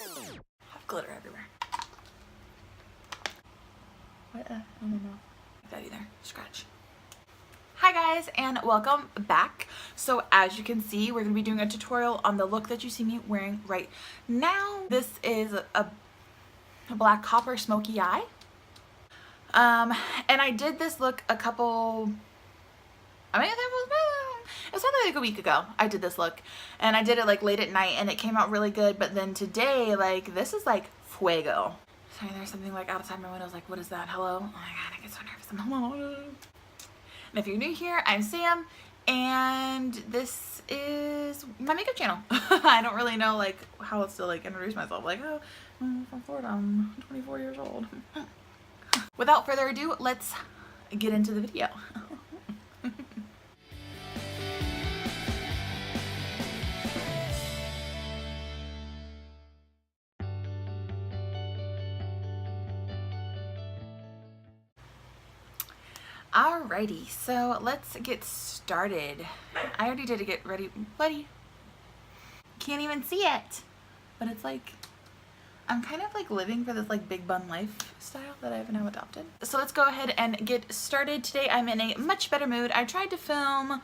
have glitter everywhere. What? I don't know. Like that either. Scratch. Hi guys, and welcome back. So as you can see, we're going to be doing a tutorial on the look that you see me wearing right now. This is a black copper smoky eye. And I did this look it was probably like a week ago. I did this look and I did it like late at night and it came out really good, but then today, like, this is like fuego. Sorry, there's something like outside my window. I was like, what is that? Hello? Oh my god, I get so nervous. I'm hello. And if you're new here, I'm Sam, and this is my makeup channel. I don't really know like how else to like introduce myself. Like, oh, I'm from Florida, I'm 24 years old. Without further ado, let's get into the video. Alrighty, so let's get started. I already did a get ready, buddy. Can't even see it, but it's like, I'm kind of like living for this like big bun lifestyle that I've now adopted. So let's go ahead and get started. Today I'm in a much better mood. I tried to film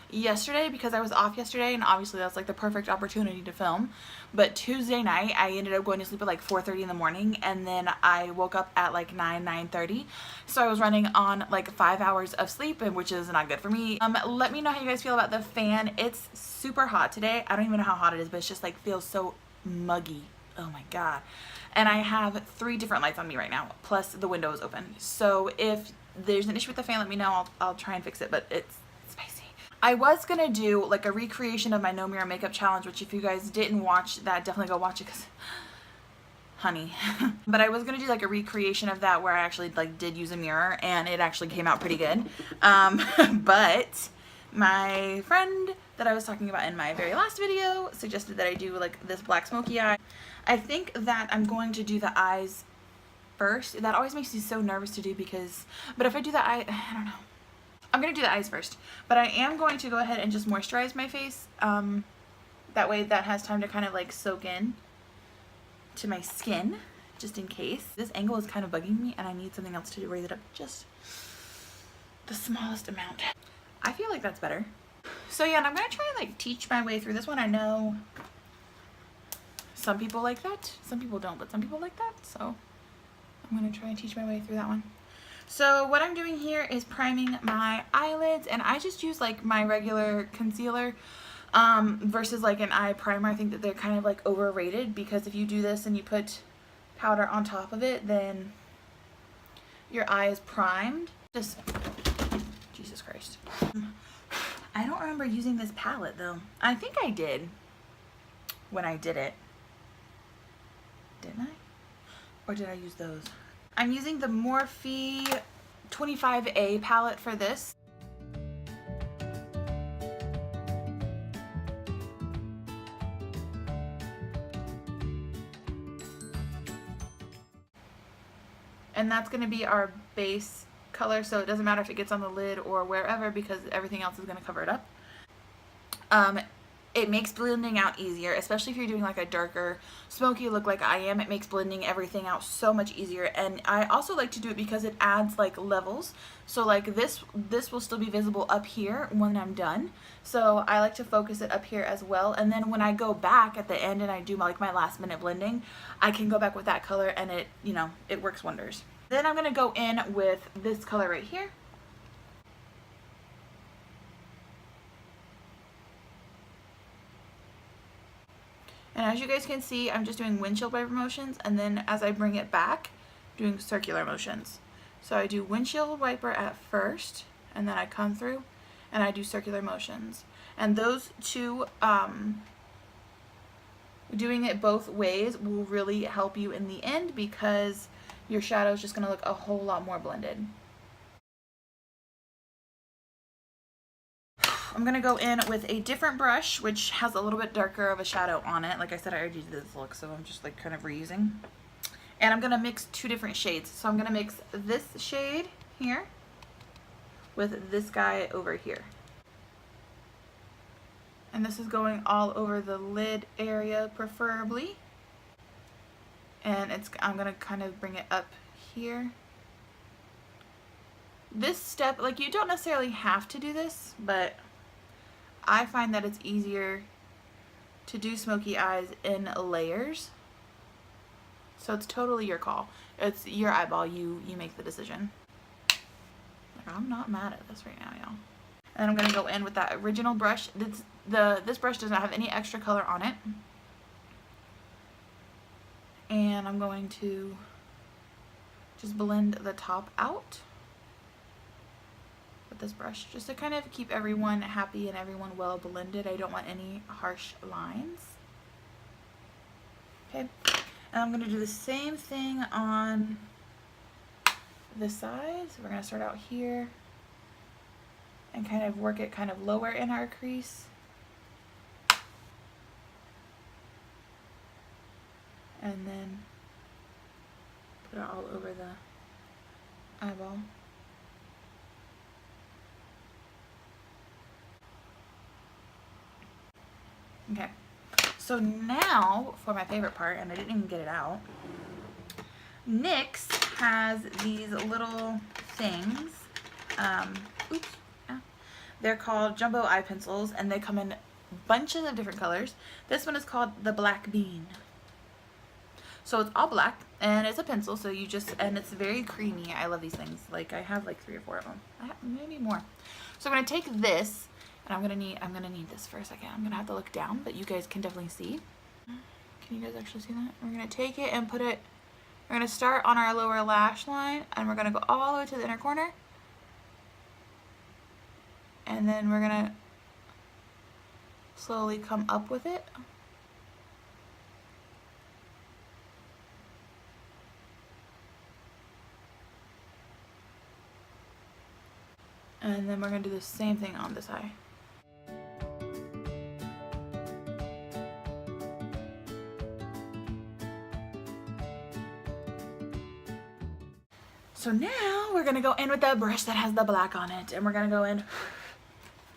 yesterday because I was off yesterday, and obviously that's like the perfect opportunity to film, but Tuesday night I ended up going to sleep at like 4:30 in the morning, and then I woke up at like 9:30, so I was running on like 5 hours of sleep, and which is not good for me. Let me know how you guys feel about the fan. It's super hot today. I don't even know how hot it is, but it's just like feels so muggy. Oh my god. And I have 3 different lights on me right now, plus the window is open, so if there's an issue with the fan, let me know. I'll try and fix it, but it's spicy. I was gonna do like a recreation of my no mirror makeup challenge, which if you guys didn't watch that, definitely go watch it, because honey. But I was gonna do like a recreation of that where I actually like did use a mirror, and it actually came out pretty good. But my friend that I was talking about in my very last video suggested that I do like this black smoky eye. I think that I'm going to do the eyes first. That always makes me so nervous to do but if I do the eye, I don't know. I'm going to do the eyes first, but I am going to go ahead and just moisturize my face. That way that has time to kind of like soak in to my skin, just in case. This angle is kind of bugging me, and I need something else to raise it up just the smallest amount. I feel like that's better. So yeah, and I'm going to try and like teach my way through this one. I know some people like that, some people don't, but some people like that, so I'm going to try and teach my way through that one. So what I'm doing here is priming my eyelids, and I just use like my regular concealer versus like an eye primer. I think that they're kind of like overrated, because if you do this and you put powder on top of it, then your eye is primed. Just, Jesus Christ. I don't remember using this palette though. I think I did when I did it. Didn't I? Or did I use those? I'm using the Morphe 25A palette for this. And that's going to be our base color, so it doesn't matter if it gets on the lid or wherever, because everything else is going to cover it up. It makes blending out easier, especially if you're doing like a darker smoky look like I am. It makes blending everything out so much easier. And I also like to do it because it adds like levels. So like this will still be visible up here when I'm done. So I like to focus it up here as well. And then when I go back at the end and I do like my last minute blending, I can go back with that color, and it, you know, it works wonders. Then I'm going to go in with this color right here. And as you guys can see, I'm just doing windshield wiper motions, and then as I bring it back, doing circular motions. So I do windshield wiper at first, and then I come through and I do circular motions. And those two, doing it both ways will really help you in the end, because your shadow is just going to look a whole lot more blended. I'm going to go in with a different brush, which has a little bit darker of a shadow on it. Like I said, I already did this look, so I'm just like kind of reusing. And I'm going to mix 2 different shades. So I'm going to mix this shade here with this guy over here. And this is going all over the lid area preferably. And I'm gonna kind of bring it up here. This step, like, you don't necessarily have to do this, but I find that it's easier to do smoky eyes in layers. So it's totally your call. It's your eyeball. You make the decision. Like, I'm not mad at this right now, y'all. And I'm gonna go in with that original brush. This brush does not have any extra color on it. And I'm going to just blend the top out with this brush, just to kind of keep everyone happy and everyone well blended. I don't want any harsh lines. Okay, and I'm gonna do the same thing on the sides. We're gonna start out here and kind of work it kind of lower in our crease. And then put it all over the eyeball. Okay, so now for my favorite part, and I didn't even get it out. NYX has these little things. Oops. They're called jumbo eye pencils, and they come in bunches of different colors. This one is called the Black Bean. So it's all black, and it's a pencil, so you just, and it's very creamy. I love these things. Like, I have like 3 or 4 of them. I have maybe more. So I'm gonna take this, and I'm gonna need this for a second. I'm gonna have to look down, but you guys can definitely see. Can you guys actually see that? We're gonna take it and put it, we're gonna start on our lower lash line, and we're gonna go all the way to the inner corner. And then we're gonna slowly come up with it. And then we're gonna do the same thing on this eye. So now we're gonna go in with the brush that has the black on it, and we're gonna go in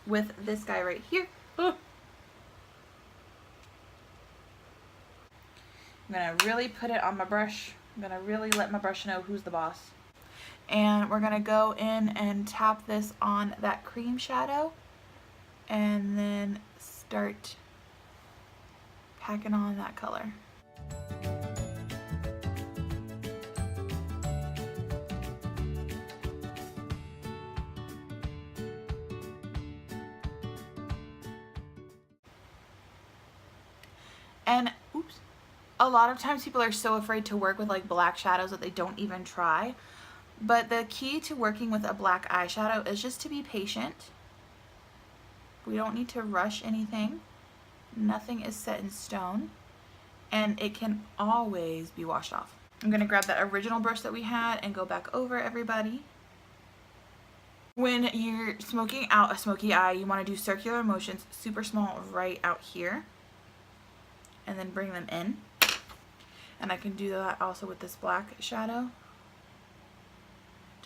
with this guy right here. I'm gonna really put it on my brush. I'm gonna really let my brush know who's the boss. And we're gonna go in and tap this on that cream shadow, and then start packing on that color. And oops, a lot of times people are so afraid to work with like black shadows that they don't even try. But the key to working with a black eyeshadow is just to be patient. We don't need to rush anything. Nothing is set in stone, and it can always be washed off. I'm gonna grab that original brush that we had and go back over everybody. When you're smoking out a smoky eye, you wanna do circular motions, super small right out here, and then bring them in. And I can do that also with this black shadow.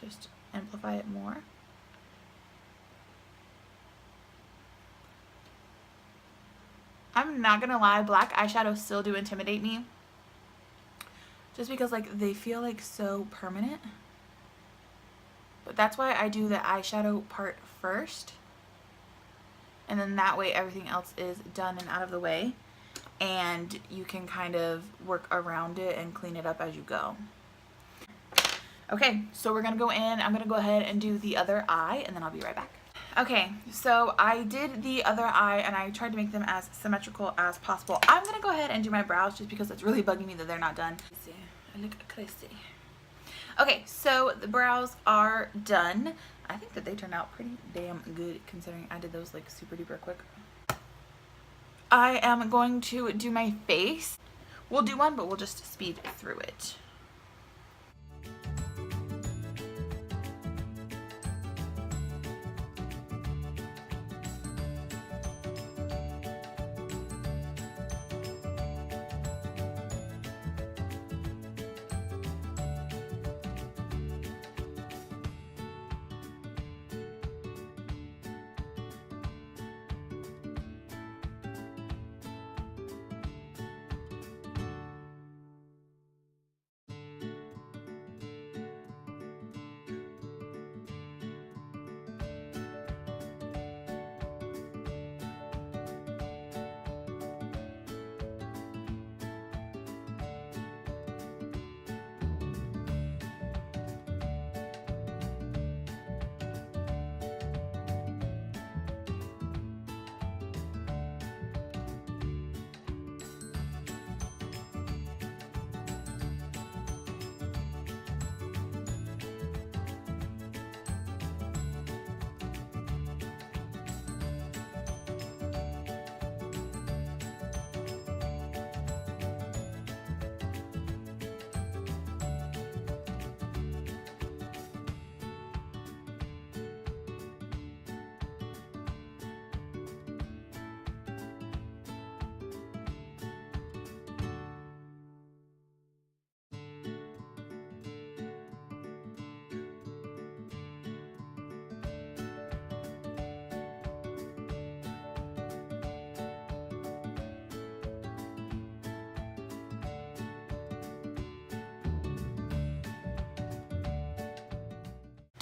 Just amplify it more. I'm not gonna lie, black eyeshadows still do intimidate me. Just because like they feel like so permanent. But that's why I do the eyeshadow part first. And then that way everything else is done and out of the way. And you can kind of work around it and clean it up as you go. Okay, so we're gonna go in. I'm gonna go ahead and do the other eye, and then I'll be right back. Okay, so I did the other eye, and I tried to make them as symmetrical as possible. I'm gonna go ahead and do my brows just because it's really bugging me that they're not done. I look crazy. Okay, so the brows are done. I think that they turned out pretty damn good considering I did those like super duper quick. I am going to do my face. We'll do one, but we'll just speed through it.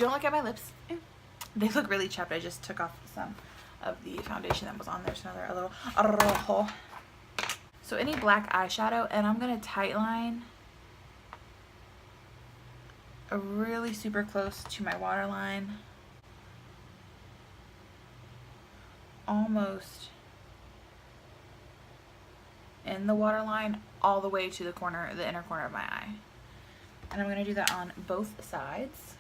Don't look at my lips. They look really chapped. I just took off some of the foundation that was on there, so now they're a little rojo. So any black eyeshadow, and I'm gonna tight line really super close to my waterline, almost in the waterline, all the way to the corner, the inner corner of my eye. And I'm gonna do that on both sides.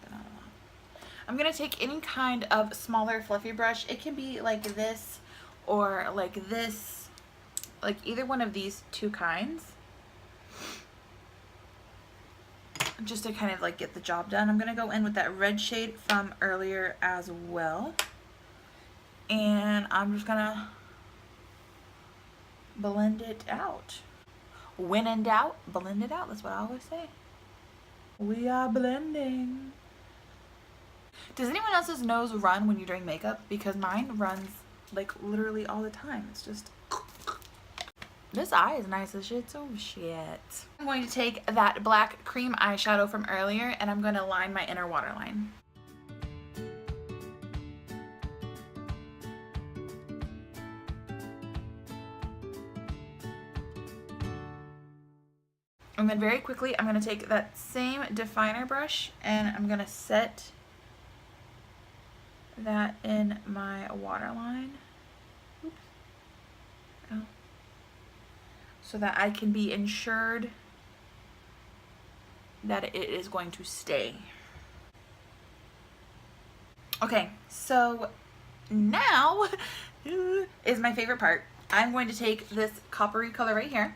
But not a lot. I'm gonna take any kind of smaller fluffy brush. It can be like this or like this, like either one of these two kinds, just to kind of like get the job done. I'm gonna go in with that red shade from earlier as well, and I'm just gonna blend it out. When in doubt, blend it out. That's what I always say. We are blending. Does anyone else's nose run when you're doing makeup? Because mine runs like literally all the time. It's just, this eye is nice as shit. Oh shit. I'm going to take that black cream eyeshadow from earlier and I'm going to line my inner waterline. And then very quickly, I'm going to take that same definer brush and I'm going to set that in my waterline. Oops. Oh. So that I can be ensured that it is going to stay. Okay, so now is my favorite part. I'm going to take this coppery color right here,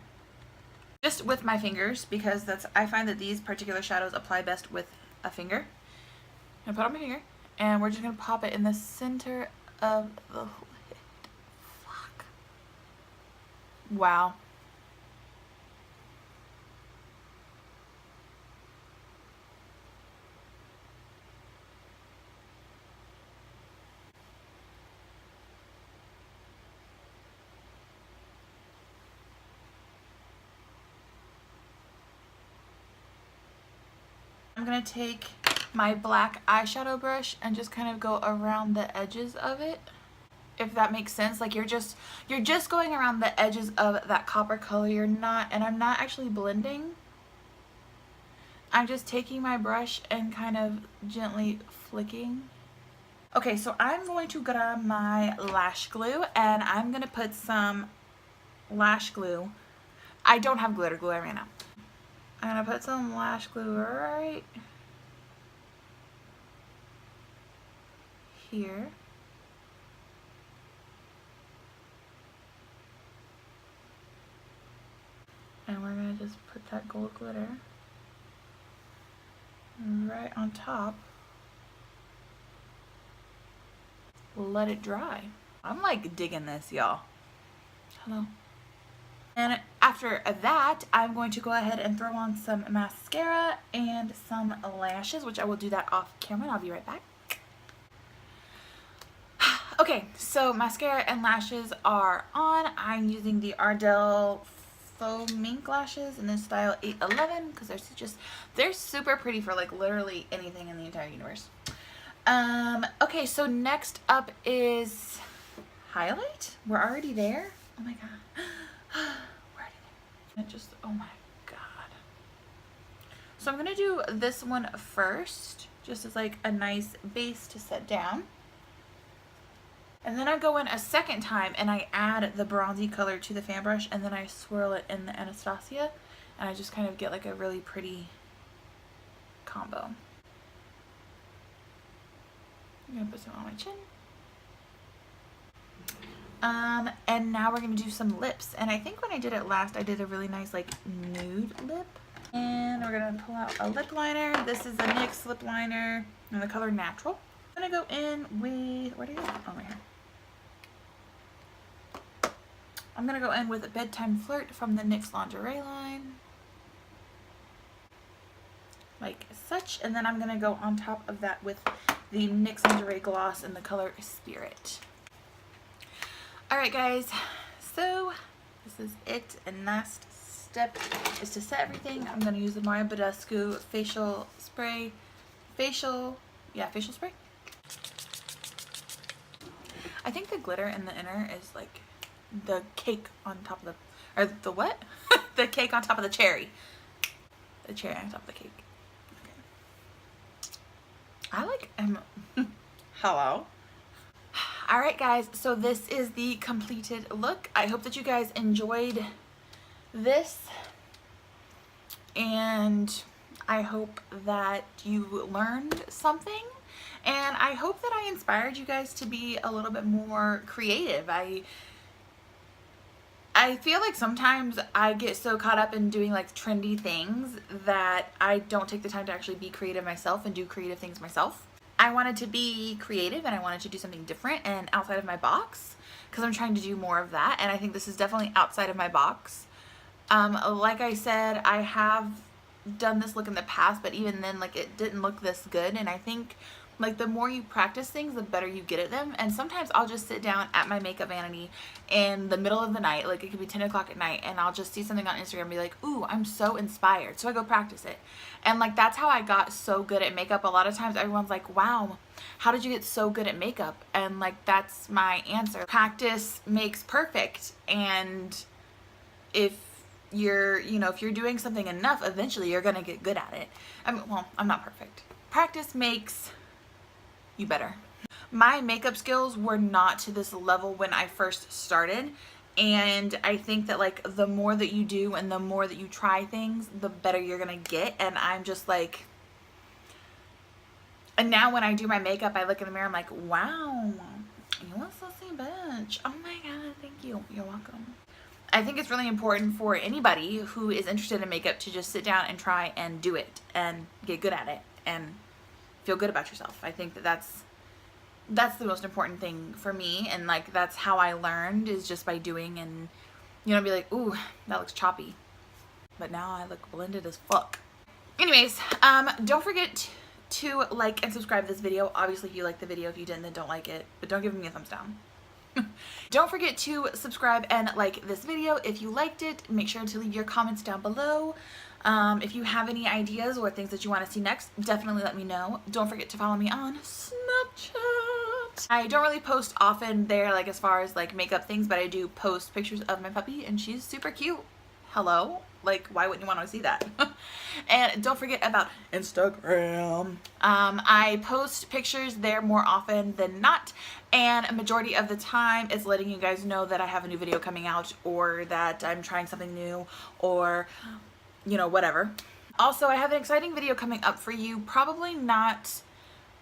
just with my fingers, because I find that these particular shadows apply best with a finger. I'm gonna put it on my finger, and we're just gonna pop it in the center of the lid. Fuck. Wow. I'm gonna take my black eyeshadow brush and just kind of go around the edges of it, if that makes sense. Like you're just going around the edges of that copper color. You're not, and I'm not actually blending. I'm just taking my brush and kind of gently flicking. Okay, so I'm going to grab my lash glue and I'm gonna put some lash glue. I don't have glitter glue, I ran out. I'm gonna put some lash glue right here. And we're gonna just put that gold glitter right on top. Let it dry. I'm like digging this, y'all. Hello. And after that, I'm going to go ahead and throw on some mascara and some lashes, which I will do that off camera, and I'll be right back. Okay, so mascara and lashes are on. I'm using the Ardell Faux Mink lashes in the style 811 because they're super pretty for like literally anything in the entire universe. Okay, so next up is highlight. We're already there. Oh my god. Where did it just, oh my god. So I'm gonna do this one first, just as like a nice base to set down. And then I go in a second time and I add the bronzy color to the fan brush, and then I swirl it in the Anastasia, and I just kind of get like a really pretty combo. I'm gonna put some on my chin. And now we're gonna do some lips. And I think when I did it last, I did a really nice like nude lip. And we're gonna pull out a lip liner. This is the NYX lip liner in the color Natural. I'm gonna go in with, where do you go? Oh, right here. I'm gonna go in with a Bedtime Flirt from the NYX lingerie line. Like such. And then I'm gonna go on top of that with the NYX Lingerie Gloss in the color Spirit. Alright guys, so this is it, and last step is to set everything. I'm going to use the Mario Badescu facial spray. Facial spray. I think the glitter in the inner is like the cake on top of the, or the what? The cake on top of the cherry. The cherry on top of the cake. Okay. I like, hello. Alright guys, so this is the completed look. I hope that you guys enjoyed this, and I hope that you learned something, and I hope that I inspired you guys to be a little bit more creative. I feel like sometimes I get so caught up in doing like trendy things that I don't take the time to actually be creative myself and do creative things myself. I wanted to be creative, and I wanted to do something different and outside of my box, because I'm trying to do more of that, and I think this is definitely outside of my box. Like I said, I have done this look in the past, but even then, like, it didn't look this good, and I think like the more you practice things, the better you get at them. And sometimes I'll just sit down at my makeup vanity in the middle of the night, like it could be 10 o'clock at night, and I'll just see something on Instagram and be like, ooh, I'm so inspired, so I go practice it. And like that's how I got so good at makeup. A lot of times everyone's like, wow, how did you get so good at makeup? And like that's my answer. Practice makes perfect, and if you're, if you're doing something enough, eventually you're gonna get good at it. I mean, well, I'm not perfect. Practice makes you better. My makeup skills were not to this level when I first started, and I think that like the more that you do and the more that you try things, the better you're gonna get. And I'm just like, and now when I do my makeup, I look in the mirror, I'm like, wow, you a sassy bitch. Oh my god, thank you. You're welcome. I think it's really important for anybody who is interested in makeup to just sit down and try and do it and get good at it and feel good about yourself. I think that that's the most important thing for me, and like that's how I learned, is just by doing, and be like, ooh, that looks choppy, but now I look blended as fuck. Anyways, don't forget to like and subscribe to this video. Obviously if you like the video. If you didn't, then don't like it, but don't give me a thumbs down. Don't forget to subscribe and like this video if you liked it. Make sure to leave your comments down below. If you have any ideas or things that you want to see next, definitely let me know. Don't forget to follow me on Snapchat. I don't really post often there, like as far as like makeup things, but I do post pictures of my puppy, and she's super cute. Hello? Like, why wouldn't you want to see that? And don't forget about Instagram. I post pictures there more often than not, and a majority of the time it's letting you guys know that I have a new video coming out, or that I'm trying something new, or whatever. Also, I have an exciting video coming up for you. Probably not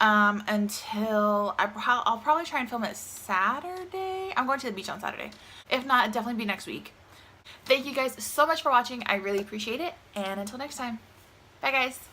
until I'll probably try and film it Saturday. I'm going to the beach on Saturday. If not, it'll definitely be next week. Thank you guys so much for watching. I really appreciate it, and until next time, bye guys.